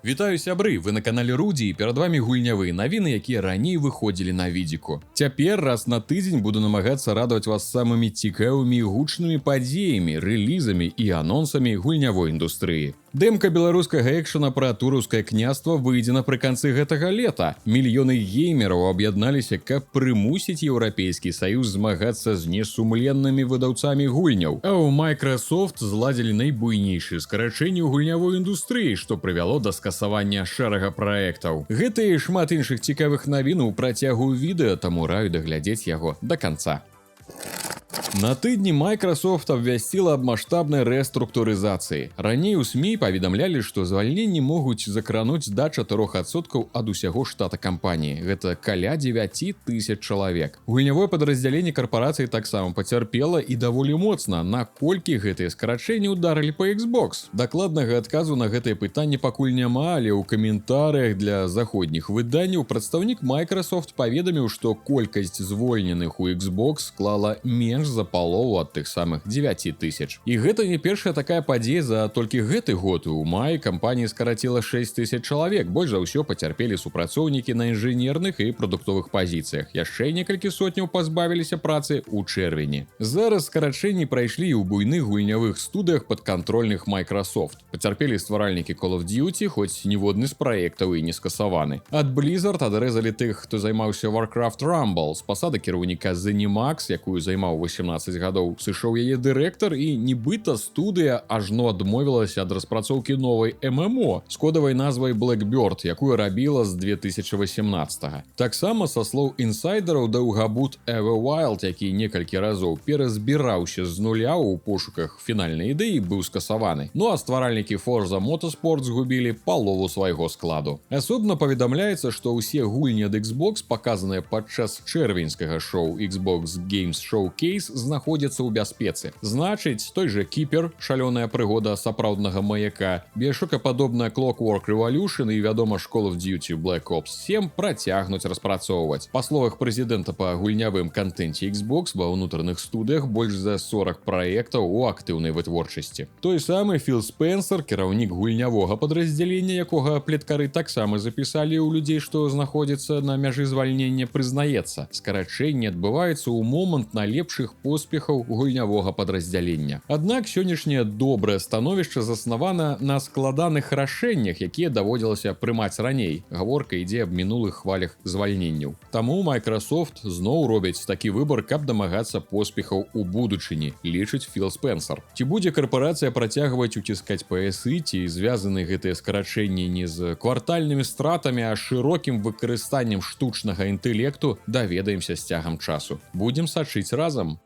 Вітаю сябры, вы на канале Руді і перад вами гульнявыя навіны, якія раней выходзілі на відзіку. Цяпер раз на тыдзень буду намагацца радаваць вас самымі цікавымі і гучнымі падзеямі, рэлізамі і анонсамі гульнявой індустрыі. Дэмка беларускага экшана пра Тураўскае княства выйдзе напрыканцы гэтага лета. Мільёны геймераў аб'ядналіся, каб прымусіць Еўрапейскі саюз змагацца з несумленнымі выдаўцамі гульняў. А ў Microsoft зладзілі найбуйнейшыя скарачэнні ў гульнявой індустрыі, што прывяло да скасавання шэрага праектаў. Гэта і шмат іншых цікавых навін у працягу відэа, таму раю даглядзець яго да канца. На тыдні Microsoft абвясціла аб маштабнай рэструктурызацыі. Раней у СМІ паведамлялі, што звальненні могуць закрануць да 4% ад усяго штата кампаніі. Гэта каля 9000 чалавек. Гульнявое падраздзяленне карпорацыі таксама пацярпела і даволі моцна, наколькі гэтыя скарачэнні ударылі па Xbox. Дакладнага адказу на гэтае пытанне пакуль няма, але ў каментарыях для заходніх выданняў прадстаўнік Microsoft паведаміў, што колькасць звольненых у Xbox склала менш за палову ад тых самых 9000. І гэта не першая такая падзея за толькі гэты год. У маі кампанія скараціла 6000 чалавек. Больш за ўсё пацярпелі супрацоўнікі на інжынерных і прадуктовых пазіцыях. Яшчэ некалькі сотняў пазбавіліся працы ў чэрвені. Зараз скарачэнні прайшлі і ў буйных гульнявых студыях падкантрольных Microsoft. Пацярпелі стваральнікі Call of Duty, хоць ніводны з праектаў і не скасаваны. Ад Blizzard адрэзалі тых, хто займаўся Warcraft Rumble. З пасады кіраўніка ZeniMax, якую займаў 18 гадоў, сышоў яе дырэктар, і нібыта студыя ажно адмовілася ад распрацоўкі новай ММО з кодавай назвай Blackbird, якую рабіла з 2018. Таксама, са слоў інсайдераў, даўгабут Everwild, які некалькі разоў перазбіраўся з нуля ў пошуках фінальнай ідэі, быў скасаваны. Ну а стваральнікі Forza Motorsport згубілі палову свайго складу. Асобна паведамляецца, што ўсе гульні ад Xbox, паказаныя падчас чэрвеньскага шоу Xbox Games Showcase, знаходзяцца ў бяспецы. Значыць, той жа Кіпер, шалёная прыгода сапраўднага маяка, біяшокападобная Clockwork Revolution і, вядома ж, Call of Duty Black Ops 7 працягнуць распрацоўваць. Па словах прэзідэнта па гульнявым кантэнце Xbox, ва ўнутраных студыях больш за 40 праектаў у актыўнай вытворчасці. Той самы Філ Спенсер, кіраўнік гульнявога падраздзялення, якога плеткары таксама запісалі ў людзей, што знаходзіцца на мяжы звальнення, прызнаецца. Скарачэнні адбываюцца ў момант найлепшых поспехаў гульнявога падраздзялення. Аднак сённяшняе добрае становішча заснавана на складаных рашэннях, якія даводзілася прымаць раней. Гаворка ідзе аб мінулых хвалях звальненняў. Таму Microsoft зноў робяць такі выбар, каб дамагацца поспехаў у будучыні, лічыць Філ Спенсер. Ці будзе карпорацыя працягваць уціскаць паясы, ці звязаны гэтыя скарачэнні не з квартальнымі стратамі, а шырокім выкарыстаннем штучнага інтэлекту, даведаемся з цягам часу. Будзем сачыць разам.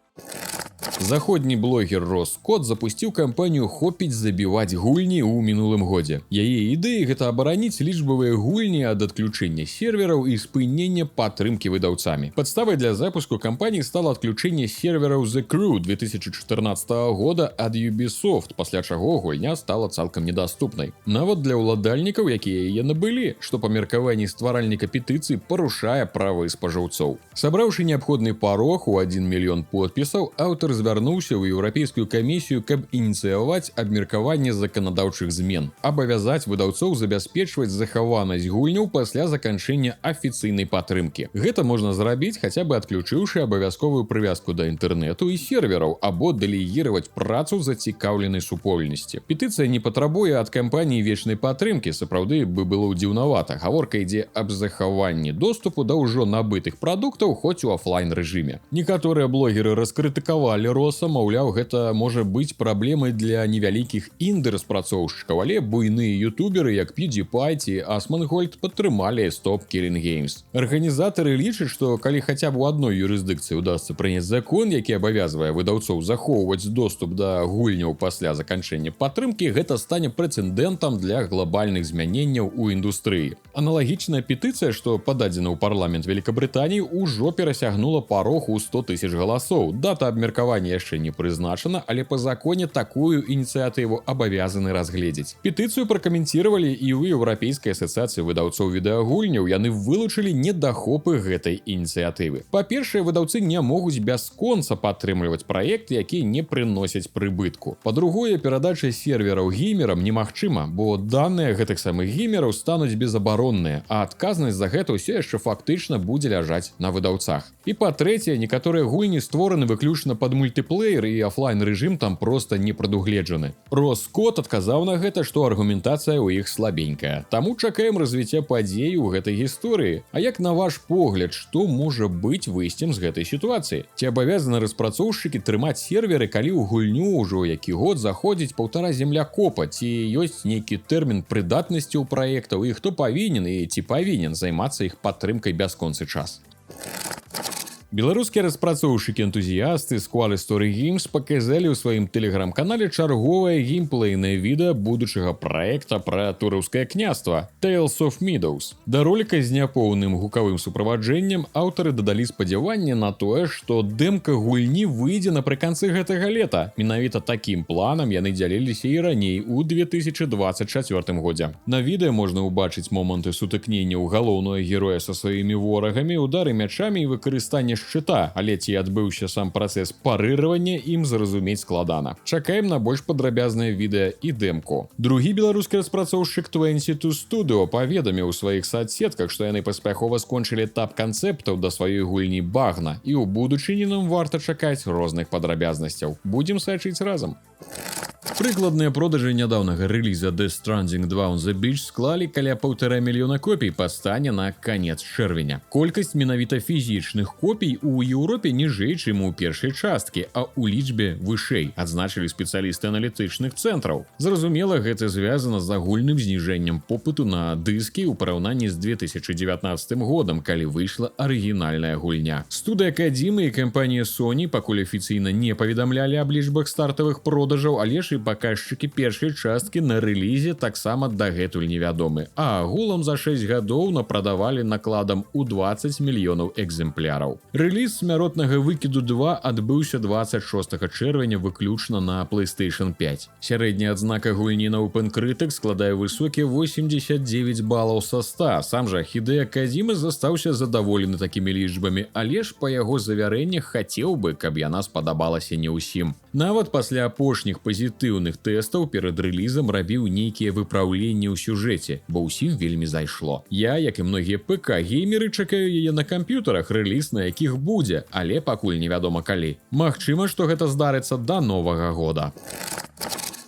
Заходні блогер Роскот запусціў кампанію «Хопіць забіваць гульні» ў мінулым годзе. Яе ідэі гэта абараніць лічбавыя гульні ад адключэння сервераў і спынення падтрымкі выдаўцамі. Падставай для запуску кампаніі стала адключэнне сервераў The Crew 2014 года ад Ubisoft, пасля чаго гульня стала цалкам недаступнай. Нават для ўладальнікаў, якія яе набылі, што па меркаванні стваральніка петыцыі парушае правы спажыўцоў. Сабраўшы неабходны парог у 1 мільён подпісаў, аўтар звярнуўся ў Еўрапейскую камісію, каб ініцыяваць абмеркаванне заканадаўчых змен, абавязаць выдаўцоў забяспечваць захаванасць гульняў пасля заканчэння афіцыйнай падтрымкі. Гэта можна зрабіць, хаця бы адключыўшы абавязковую прывязку да інтэрнэту і сервераў, або дэлегіраваць працу зацікаўленай супольнасці. Петыцыя не патрабуе ад кампаніі вечнай падтрымкі, сапраўды бы было дзіўнавата. Гаворка ідзе аб захаванні доступу да ўжо набытых прадуктаў, хоць у офлайн рэжыме. Некаторыя блогеры раскрытыкавалі Роса, маўляў, гэта можа быць праблемай для невялікіх інды-распрацоўшчыкаў, але буйныя ютуберы, як PewDiePie ці Asmongold, падтрымалі Stop Killing Games. Арганізатары лічаць, што калі хаця б у адной юрысдыкцыі ўдасца прыняць закон, які абавязвае выдаўцоў захоўваць доступ да гульняў пасля заканчэння падтрымкі, гэта стане прэцэдэнтам для глобальных змяненняў у індустрыі. Аналагічная петыцыя, што пададзена ў парламент Великабрытаніі, ужо перасягнула парог у 100 000 галасоў. Дата абмеркавання абстrakавання яшчэ не прызначана, але па законе такую ініцыятыву абавязаны разгледзець. Петыцыю пракаментировали і ў Еўрапейскай асацыяцыі выдаўцоў відэагульняў. Яны вылучылі недахопы гэтай ініцыятывы. Па-першае, выдаўцы не могуць бясконца падтрымліваць праекты, якія не прыносяць прыбытку. Па-другое, перадача сервераў геймерам немагчыма, бо даныя гэтых самых геймераў стануць безабаронныя, а адказнасць за гэта ўсё яшчэ фактычна будзе ляжаць на выдаўцах. І па-трэцяе, некаторыя гульні створаны выключна пад мультыплеер і офлайн рэжым там проста не прадугледжаны. Роскот адказаў на гэта, што аргументацыя ў іх слабенькая. Таму чакаем развіцця падзей у гэтай гісторыі. А як на ваш погляд, што можа быць выйсцем з гэтай сітуацыі? Ці абавязаны распрацоўшчыкі трымаць серверы, калі ў гульню ўжо які год заходзіць 1,5 землякопа? Ці ёсць нейкі тэрмін прыдатнасці ў праектаў, і хто павінен і ці павінен займацца іх падтрымкай бясконцы час? Беларускія распрацоўшчыкі-энтузіясты Squall Story Games паказалі ў сваім тэлеграм-канале чарговае геймплейнае відэа будучага праекта пра Тураўскае княства Tales of Meadows. Да роліка з няпоўным гукавым суправаджэннем аўтары дадалі спадзяванне на тое, што дэмка гульні выйдзе напрыканцы гэтага лета. Менавіта такім планам яны дзяліліся і раней у 2024 годзе. На відэа можна ўбачыць моманты сутыкненняў галоўнага героя са сваімі ворагамі, удары мячамі і выкарыстанне шчыта, але ці адбыўся сам працэс парыравання, ім зразумець складана. Чакаем на больш падрабязнае відэа і дэмку. Другі беларускі распрацоўшчык 22 Studio паведаміў у сваіх соцсетках, што яны паспяхова скончылі этап канцэптаў да сваёй гульні Багна, і ў будучыні нам варта чакаць розных падрабязнасцяў. Будзем сачыць разам. Прыкладныя продажы нядаўнага рэліза Death Stranding 2 on the Beach склалі каля 1,5 мільёна копій па стане на канец чэрвеня. Колькасць менавіта фізічных копій у Еўропе ніжэй, чым у першай часткі, а ў лічбе вышэй, адзначылі спецыялісты аналітычных цэнтраў. Зразумела, гэта звязана з агульным зніжэннем попыту на дыскі ў параўнанні з 2019 годам, калі выйшла арыгінальная гульня. Студыя Кадзімы і кампанія Sony пакуль афіцыйна не паведамлялі аб лічбах стартавых продажаў, але ж і паказчыкі першай часткі на рэлізе таксама дагэтуль невядомы, а агулам за 6 гадоў напрадавалі накладам у 20 мільёнаў экземпляраў. Рэліз смяротнага выкіду 2 адбыўся 26 чэрвеня выключна на PlayStation 5. Сярэдняя адзнака гульні на OpenCritic складае высокія 89 балаў са 100. Сам жа Хідеа Кадзіма застаўся задаволены такімі лічбамі, але ж па яго завярэннях хацеў бы, каб яна спадабалася не ўсім. Нават пасля апошніх пазітыўных тэстаў перад рэлізам рабіў нейкія выпраўленні ў сюжэце, бо ўсім вельмі зайшло. Я, як і многія ПК-геймеры, чакаю яе на камп'ютарах, рэліз на якіх будзе, але пакуль невядома калі. Магчыма, што гэта здарыцца да новага года.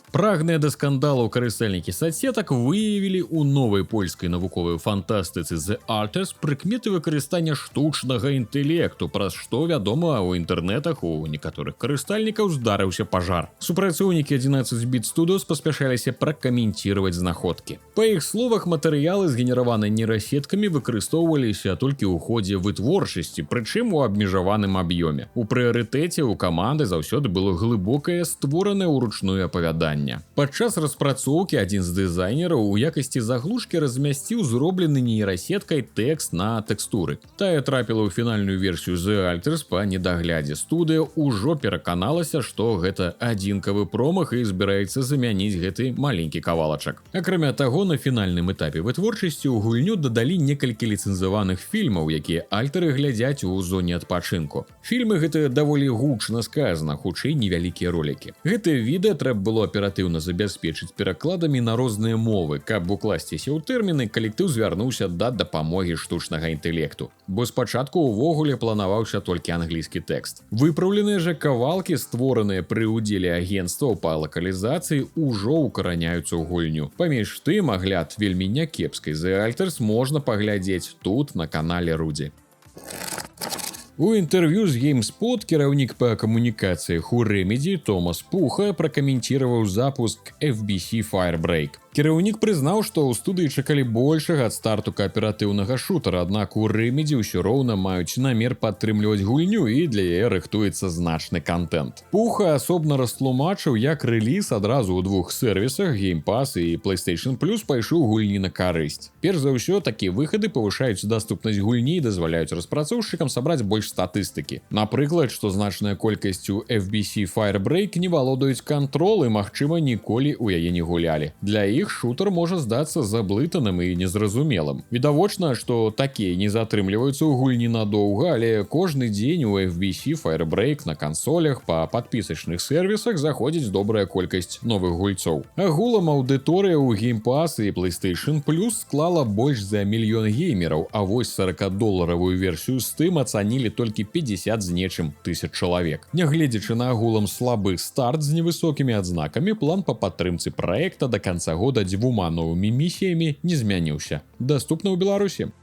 Прагныя да скандалаў карыстальнікі соцсетак выявілі ў новай польскай навуковай фантастыцы The Alters прыкметы выкарыстання штучнага інтэлекту, праз што, вядома, у інтэрнэтах у некаторых карыстальнікаў здарыўся пажар. Супрацоўнікі 11-біт Studios паспяшаліся пракаментировать знаходкі. Па іх словах, матэрыялы, згенераваныя нейрасеткамі, выкарыстоўваліся толькі ў ходзе вытворчасці, прычым у абмежаваным аб'ёме. У прыярытэце у каманды заўсёды было глыбокае, створанае ўручную апавяданне. Падчас распрацоўкі адзін з дызайнераў у якасці заглушкі размясціў зроблены нейрасеткай тэкст на тэкстуры. Тая трапіла ў фінальную версію The Alters па недаглядзе. Студыя ўжо пераканалася, што гэта адзінкавы промах і збіраецца замяніць гэты маленькі кавалачак. Акрамя таго, на фінальным этапе вытворчасці ў гульню дадалі некалькі ліцэнзаваных фільмаў, якія альтары глядзяць у зоне адпачынку. Фільмы гэта даволі гучна сказана, хутчэй невялікія ролікі. Гэтае відэа трэба было аператыўна забяспечыць перакладамі на розныя мовы, каб укласціся ў тэрміны, калектыў звярнуўся да дапамогі штучнага інтэлекту. Бо спачатку ўвогуле планаваўся толькі англійскі тэкст. Выпраўленыя жа кавалкі, створаныя пры ўдзеле агенцтваў па лакалізацыі, ужо укараняюцца ў гульню. Паміж тым, агляд вельмі някепскай The Alters можна паглядзець тут на канале Рудзі. У інтэрв'ю з GameSpot кіраўнік па камунікацыях у Remedy Томас Пуха пракаментироваў запуск FBC Firebreak. Кіраўнік прызнаў, што ў студыі чакалі большага ад старту кааператыўнага шутера, аднак у Remedy ўсё роўна маюць намер падтрымліваць гульню і для яе рыхтуецца значны контент. Пуха асобна растлумачыў, як рэліз адразу ў двух сервісах Game Pass і PlayStation Plus пайшоў гульні на карысць. Перш за ўсё, такія выхады павышаюць даступнасць гульні і дазваляюць распрацоўшчыкам сабраць больш статыстыкі. Напрыклад, што значная колькасцю FBC Firebreak не валодаюць кантрол і, магчыма, ніколі ў яе не гулялі. Для іх шутер можа здацца заблытаным і незразумелым. Відавочна, што такія не затрымліваюцца ў гульні надоўга, але кожны дзень у FBC Firebreak на кансолях па падпісачных сервісах заходзіць добрая колькасць новых гульцоў. Агулам аўдыторыя ў Game Pass і PlayStation Plus склала больш за 1 мільён геймераў, а вось 40-доларовую версію Steam ацанілі толькі 50 з нечым тысяч чалавек. Нягледзячы на агулам слабы старт з невысокімі адзнакамі, план па падтрымцы праекта да канца года 2 новымі місіямі не змяніўся. Даступна ў Беларусі.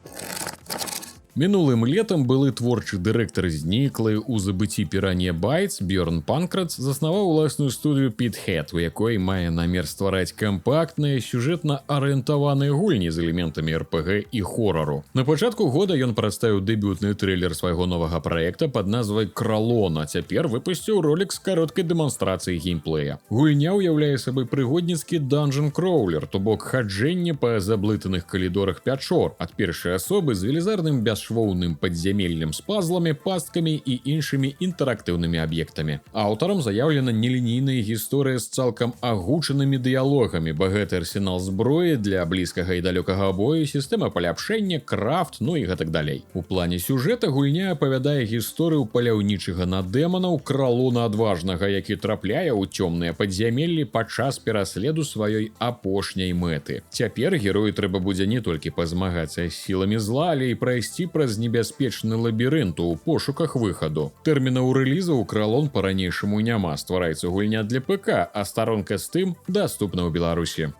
Мінулым летам былы творчы дырэктар зніклай у забыцці Piranha Bytes Бёрн Панкрац заснаваў уласную студыю Pithead, у якой мае намер ствараць кампактныя, сюжэтна-арыентаваныя гульні з элементамі RPG і хорару. На пачатку года ён прадставіў дэбютны трэйлер свайго новага праекта пад назвай Кралон, а цяпер выпусціў ролік з кароткай дэманстрацыяй геймплея. Гульня ўяўляе сабой прыгодніцкі данжн-кроулер, то бок хаджэнне па заблытаных калідорах пячор ад першай асобы з велізарным бесшвоўным падзямельным з пазламі, пасткамі і іншымі інтэрактыўнымі аб'ектамі. Аўтарам заяўлена нелінійная гісторыя з цалкам агучанымі дыялогамі, багаты арсенал зброі для блізкага і далёкага бою, сістэма паляпшэння, крафт, ну і гэтак далей. У плане сюжэта гульня апавядае гісторыю паляўнічага на дэманаў Кралона адважнага, які трапляе ў цёмныя падзямеллі падчас пераследу сваёй апошняй мэты. Цяпер герою трэба будзе не толькі пазмагацца з сіламі зла, але і прайсці праз небяспечны лабірынт у пошуках выхаду. Тэрмінаў рэлізу ў Кралон па-ранейшаму няма, ствараецца гульня для ПК, а старонка Steam даступна ў Беларусі.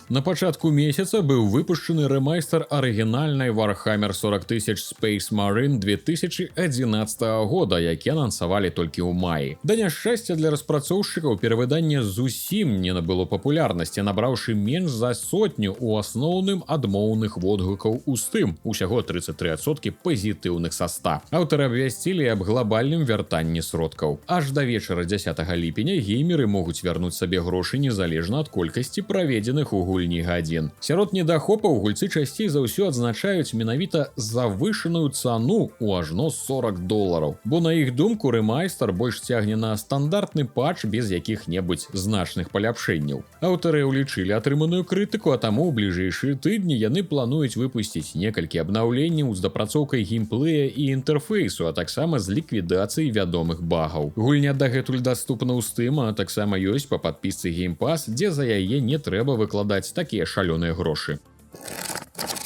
На пачатку месяца быў выпушчаны рэмайстер арыгінальнай Warhammer 40 000 Space Marine 2011 года, які анансавалі толькі ў маі. Да няшчасця для распрацоўшчыкаў перавыданне зусім не набыло папулярнасці, набраўшы менш за 100 у асноўным адмоўных водгукаў у Steam, усяго 33% пазітыўных са 100. Аўтары абвясцілі аб глобальным вяртанні сродкаў. Аж да вечара 10 ліпеня геймеры могуць вярнуць сабе грошы незалежна ад колькасці праведзеных у гульні гадзін. Сярод недахопаў гульцы часцей за ўсё адзначаюць менавіта завышаную цану ў ажно $40, бо на іх думку рэмайстер больш цягне на стандартны патч без якіх-небудзь значных паляпшэнняў. Аўтары ўлічылі атрыманую крытыку, а таму ў бліжэйшыя тыдні яны плануюць выпусціць некалькі абнаўленняў з дапрацоўкай геймплея і інтэрфейсу, а таксама з ліквідацыяй вядомых багаў. Гульня дагэтуль даступна ў Steam, а таксама ёсць па падпісцы Game Pass, дзе за яе не трэба выкладаць такія шалёныя грошы.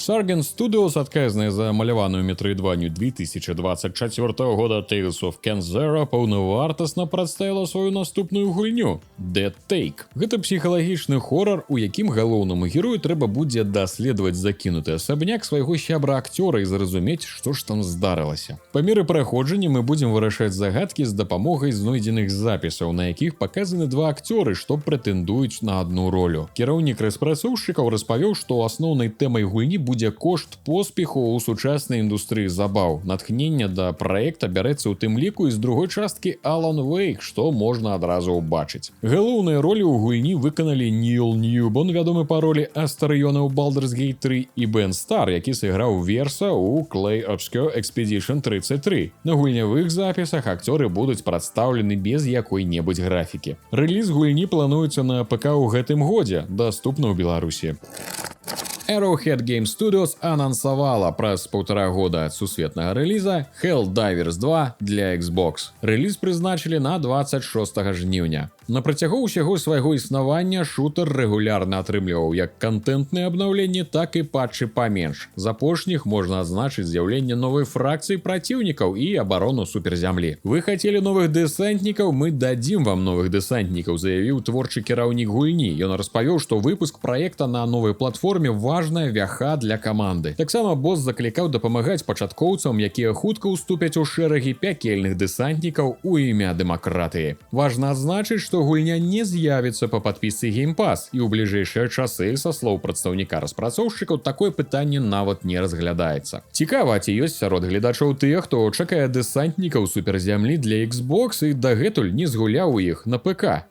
Sargent Studios, адказная за маляваную метроідванню 2024 года Tales of Kenzera, паўнавартасна прадставіла сваю наступную гульню Dead Take. Гэта псіхалагічны хорар, у якім галоўнаму герою трэба будзе даследаваць закінуты асабняк свайго сябра-акцёра і зразумець, што ж там здарылася. Па меры праходжання мы будзем вырашаць загадкі з дапамогай знойдзеных запісаў, на якіх паказаны два акцёры, што прэтэндуюць на адну ролю. Кіраўнік распрацоўшчыкаў распавёў, што асноўнай тэмай гульні будзе кошт поспеху ў сучаснай індустрыі забаў. Натхнення да праекта бярэцца ў тым ліку і з другой часткі Alan Wake, што можна адразу ўбачыць. Галоўныя ролі ў гульні выканалі Ніл Ньюбон, вядомы па ролі Астарыёна ў Baldur's Gate 3, і Бен Стар, які сыграў Верса ў Clay Obscure Expedition 33. На гульнявых запісах акцёры будуць прадстаўлены без якой-небудзь графікі. Рэліз гульні плануецца на ПК ў гэтым годзе, даступна ў Беларусі. Arrowhead Game Studios анансавала праз 1,5 года ад сусветнага рэліза Helldivers 2 для Xbox. Рэліз прызначылі на 26 жніўня. На працягу ўсяго свайго існавання шутер рэгулярна атрымліваў як кантэнтныя абнаўленні, так і патчы паменш. З апошніх можна адзначыць з'яўленне новай фракцыі праціўнікаў і абарону суперзямлі. Вы хацелі новых дэсантнікаў, мы дадзім вам новых дэсантнікаў, заявіў творчы кіраўнік гульні. Ён распавёў, што выпуск праекта на новай платформе важная вяха для каманды. Таксама босс заклікаў дапамагаць пачаткоўцам, якія хутка ўступяць у шэрагі пякельных дэсантнікаў у імя дэмакратыі. Важна адзначыць, што што гульня не з'явіцца па падпісцы Game Pass, і ў бліжэйшыя часы, са слоў прадстаўніка распрацоўшчыкаў, такое пытанне нават не разглядаецца. Цікава, ці ёсць сярод гледачоў тыя, хто чакае дэсантнікаў суперзямлі для Xbox і дагэтуль не згуляў у іх на ПК.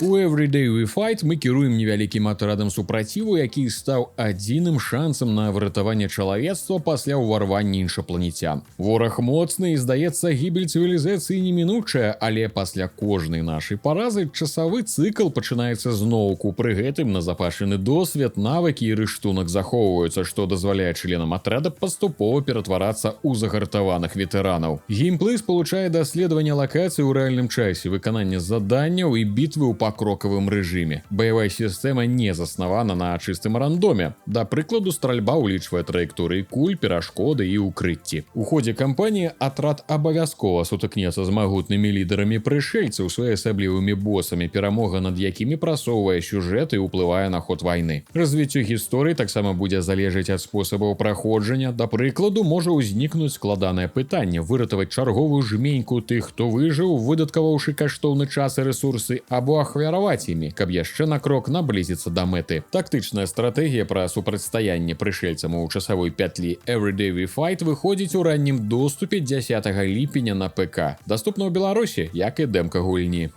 У Everyday We Fight мы кіруем невялікім атрадам супраціву, які стаў адзіным шансам на выратаванне чалавецтва пасля ўварвання іншапланецян. Вораг моцны і, здаецца, гібель цывілізацыі немінучая, але пасля кожнай нашай паразы часавы цыкл пачынаецца зноўку. Пры гэтым назапашаны досвед, навыкі і рыштунак захоўваюцца, што дазваляе членам атрада паступова ператварацца ў загартаваных ветэранаў. Геймплэй спалучае даследаванне лакацый у рэальным часе, выкананне заданняў і бітвы ў покроковым рэжыме. Баявая сістэма не заснавана на чыстым рандоме. Да прыкладу, стральба ўлічвае траекторыі куль, перашкоды і ўкрыцці. У ходзе кампаніі атрад абавязкова сутыкнецца з магутнымі лідарамі прышельцаў, своеасаблівымі босамі, перамога над якімі прасоўвае сюжэт і ўплывае на ход вайны. Развіццё гісторыі таксама будзе залежаць ад спосабаў праходжання. Да прыкладу, можа ўзнікнуць складанае пытанне выратаваць чарговую жменьку тых, хто выжыў, выдаткаваўшы каштоўны час і рэсурсы, або ахвяраваць імі, каб яшчэ на крок наблізіцца да мэты. Тактычная стратэгія пра супрацьстаянне прышельцам у часавой пятлі Everyday We Fight выходзіць у раннім доступе 10 ліпеня на ПК. Даступна ў Беларусі, як і дэмка гульні.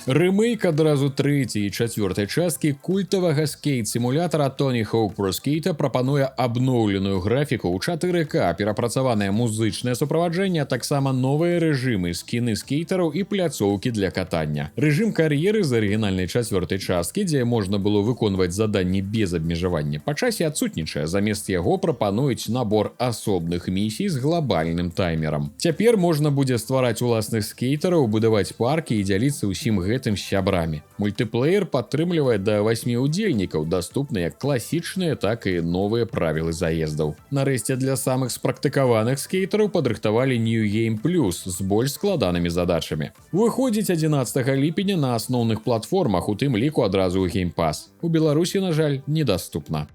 Рэмейк адразу трэцяй і чацвёртай часткі культавага скейт-сімулятара Tony Hawk Pro Skate прапануе абноўленую графіку ў 4К, перапрацаванае музычнае суправаджэнне, а таксама новыя рэжымы, скіны скейтараў і пляцоўкі для катання. Рэжым кар'еры з арыгінальнай чацвёртай часткі, дзе можна было выконваць заданні без абмежавання, па часе адсутнічае. Замест яго прапануюць набор асобных місій з глобальным таймерам. Цяпер можна будзе ствараць уласных скейтараў, будаваць паркі і дзяліцца ўсім гэтым з сябрамі. Мультыплеер падтрымлівае да 8 удзельнікаў, даступны як класічныя, так і новыя правілы заездаў. Нарэшце, для самых спрактыкаваных скейтараў падрыхтавалі New Game Plus з больш складанымі задачамі. Выходзіць 11 ліпеня на асноўных платформах, у тым ліку адразу ў Game Pass. У Беларусі, на жаль, недаступна.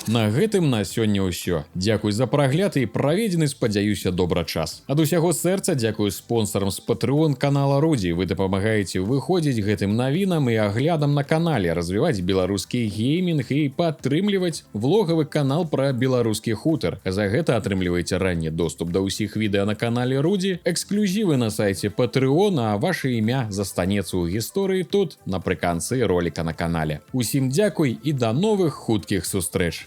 На гэтым на сёння ўсё. Дзякуй за прагляд і праведзены, спадзяюся, добра час. Ад усяго сэрца дзякую спонсарам з Patreon канала Рудзі. Вы дапамагаеце выходзіць гэтым навінам і аглядам на канале, развіваць беларускі геймінг і падтрымліваць влогавы канал пра беларускі хутар. За гэта атрымліваеце ранні доступ да ўсіх відэа на канале Рудзі, эксклюзівы на сайце Patreon, а ваше імя застанецца ў гісторыі тут напрыканцы роліка на канале. Усім дзякуй і да новых хуткіх сустрэч!